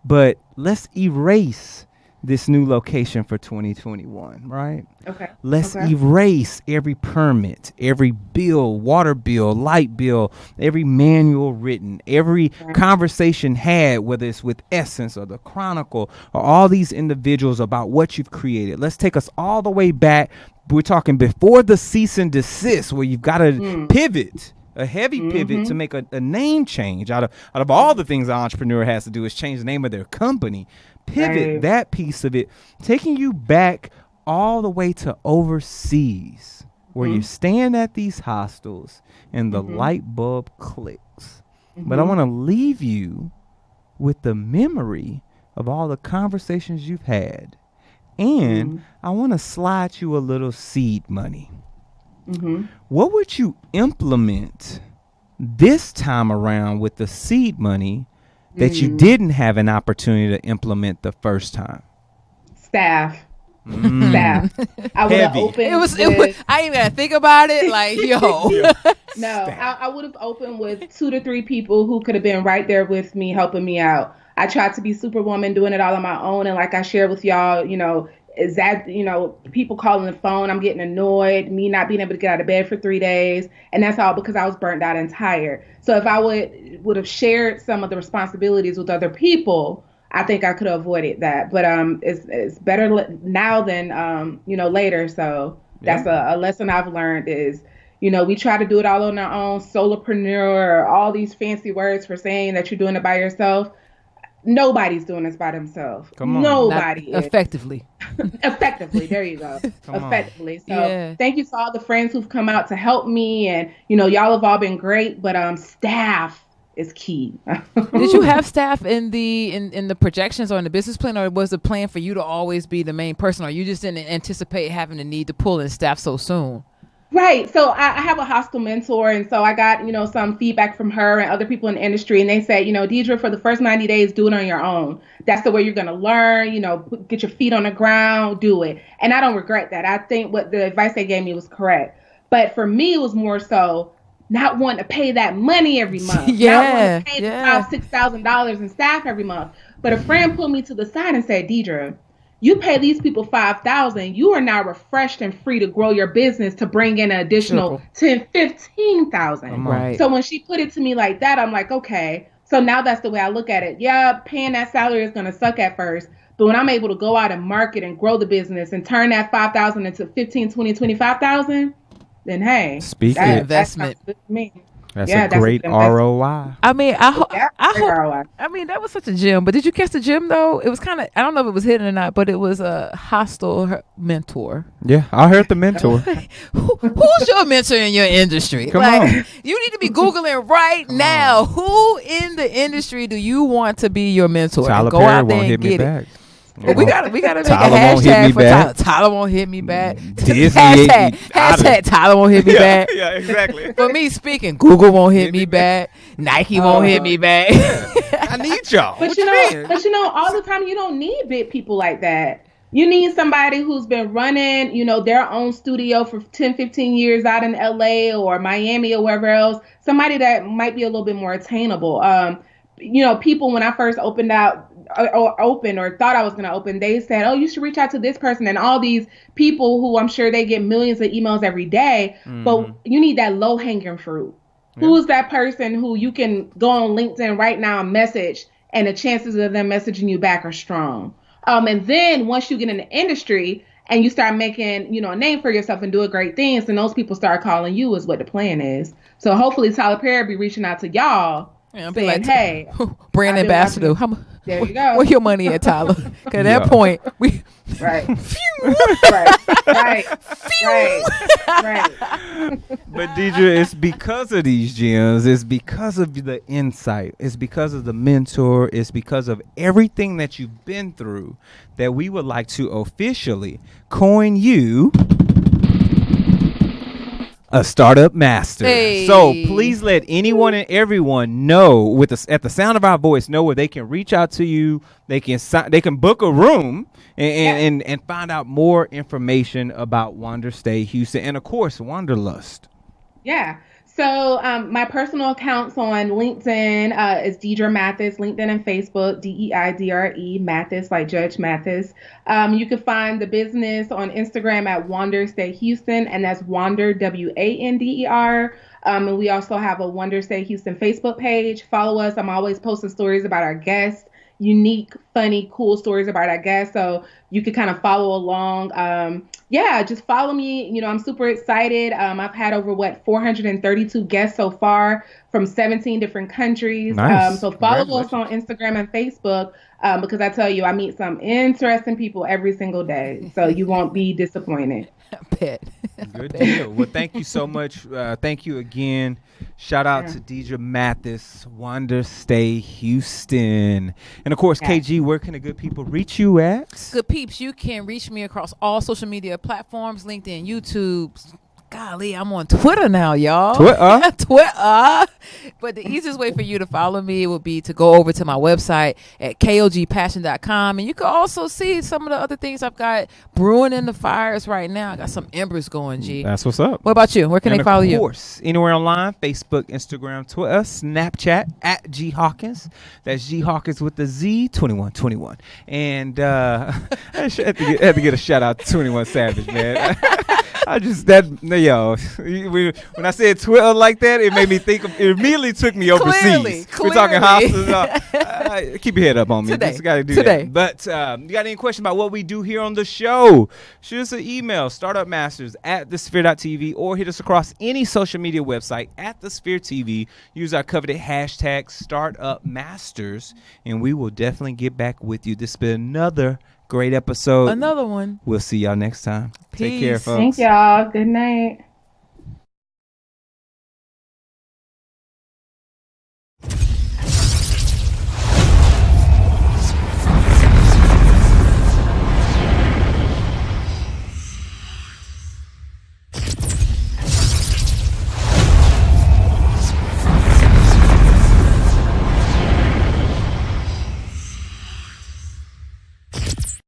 S2: but let's erase this new location for 2021, right?
S4: Okay.
S2: Let's erase every permit, every bill, water bill, light bill, every manual written, every conversation had, whether it's with Essence or the Chronicle or all these individuals about what you've created. Let's take us all the way back. We're talking before the cease and desist, where you've got to pivot. A heavy pivot to make a name change. Out of all the things an entrepreneur has to do is change the name of their company. Pivot that piece of it, taking you back all the way to overseas, where you're staying at these hostels and the light bulb clicks. But I want to leave you with the memory of all the conversations you've had. And I want to slide you a little seed money. What would you implement this time around with the seed money that you didn't have an opportunity to implement the first time?
S4: Staff. I would have opened.
S3: It was. I even gotta think about it. Like, yo.
S4: No, I would have opened with 2 to 3 people who could have been right there with me, helping me out. I tried to be superwoman, doing it all on my own, and like I shared with y'all, is that, people calling the phone, I'm getting annoyed, me not being able to get out of bed for 3 days. And that's all because I was burnt out and tired. So if I would have shared some of the responsibilities with other people, I think I could have avoided that. But it's better now than, later. So that's a lesson I've learned is, we try to do it all on our own, solopreneur, all these fancy words for saying that you're doing it by yourself. Nobody's doing this by themselves.
S2: Come on.
S4: Nobody is.
S3: Effectively.
S4: Effectively. There you go. Effectively. So
S3: Yeah.
S4: thank you to all the friends who've come out to help me. And, y'all have all been great, but staff is key.
S3: Did you have staff in the projections or in the business plan, or was the plan for you to always be the main person, or you just didn't anticipate having the need to pull in staff so soon?
S4: Right. So I have a hostel mentor. And so I got, some feedback from her and other people in the industry. And they said, Deidre, for the first 90 days, do it on your own. That's the way you're going to learn, get your feet on the ground, do it. And I don't regret that. I think what the advice they gave me was correct. But for me, it was more so not wanting to pay that money every month. Not wanting to pay $5,000-$6,000 in staff every month. But a friend pulled me to the side and said, Deidre, you pay these people $5,000. You are now refreshed and free to grow your business to bring in an additional $10,000-$15,000.
S3: Right.
S4: So when she put it to me like that, I'm like, okay. So now that's the way I look at it. Yeah, paying that salary is going to suck at first. But when I'm able to go out and market and grow the business and turn that $5,000 into $15,000, $20,000, $25,000, then hey,
S3: investment.
S4: That's me.
S2: That's a great ROI.
S3: I mean, I hope.
S4: ROI.
S3: I mean, that was such a gem. But did you catch the gem though? It was kind of. I don't know if it was hidden or not, but it was a hostile mentor.
S2: Yeah, I heard the mentor.
S3: Who's your mentor in your industry?
S2: Come on.
S3: You need to be Googling right now. Who in the industry do you want to be your mentor?
S2: Tyler
S3: go
S2: Perry
S3: out there
S2: won't
S3: and
S2: hit me
S3: get
S2: back.
S3: it. Well, we gotta make a
S2: Tyler won't hit
S3: hashtag
S2: me
S3: for
S2: back.
S3: Tyler won't hit me back.
S2: Disney
S3: hashtag Tyler won't hit me back.
S2: Yeah, exactly.
S3: For me speaking, Google won't hit me back. Nike won't hit me back.
S2: I need y'all.
S4: But all the time you don't need big people like that. You need somebody who's been running, their own studio for 10, 15 years out in LA or Miami or wherever else. Somebody that might be a little bit more attainable. People when I first opened out or thought I was going to open, they said, oh, you should reach out to this person and all these people who I'm sure they get millions of emails every day. Mm-hmm. But you need that low hanging fruit. Yeah. Who's that person who you can go on LinkedIn right now and message and the chances of them messaging you back are strong. And then once you get in the industry and you start making, a name for yourself and doing great things, then those people start calling you is what the plan is. So hopefully Tyler Perry be reaching out to y'all saying, hey,
S3: brand ambassador.
S4: There you go.
S3: Where your money at, Tyler? Because at that point, we...
S4: Right. right.
S2: But Deidre, it's because of these gems. It's because of the insight. It's because of the mentor. It's because of everything that you've been through that we would like to officially coin you a startup master.
S3: Hey.
S2: So please let anyone and everyone know at the sound of our voice know where they can reach out to you. They can book a room and find out more information about Wanderstay Houston and of course Wanderlust.
S4: Yeah. So my personal accounts on LinkedIn is Deidre Mathis, LinkedIn and Facebook, Deidre Mathis, like Judge Mathis. You can find the business on Instagram at Wanderstay Houston, and that's Wander, Wander. And we also have a Wanderstay Houston Facebook page. Follow us. I'm always posting stories about our guests, unique, funny, cool stories about our guests. So you can kind of follow along. Just follow me. I'm super excited. I've had over 432 guests so far from 17 different countries.
S2: Nice.
S4: So follow us on Instagram and Facebook because I tell you, I meet some interesting people every single day. So you won't be disappointed.
S3: Bet.
S2: Good deal. Well, thank you so much. Thank you again. Shout out to Deidre Mathis, Wanderstay Houston. And of course, KG, where can the good people reach you at?
S3: Good peeps, you can reach me across all social media platforms, LinkedIn, YouTube, golly, I'm on Twitter now, y'all.
S2: Twitter?
S3: Twitter. But the easiest way for you to follow me would be to go over to my website at kogpassion.com. And you can also see some of the other things I've got brewing in the fires right now. I got some embers going, G.
S2: That's what's up.
S3: What about you? Where can they follow you?
S2: Of course, anywhere online, Facebook, Instagram, Twitter, Snapchat, at G Hawkins. That's G Hawkins with the Z, 2121. And I had to get a shout out to 21 Savage, man. When I said Twitter like that, it made me think it immediately took me overseas.
S3: Clearly.
S2: We're talking houses. Keep your head up on me. Just got to do that. But you got any question about what we do here on the show? Shoot us an email, startupmasters@thesphere.tv, or hit us across any social media website at the Sphere TV. Use our coveted hashtag StartupMasters, and we will definitely get back with you. This has been another great episode.
S3: Another one.
S2: We'll see y'all next time.
S3: Peace.
S2: Take care, folks.
S4: Thank y'all. Good night.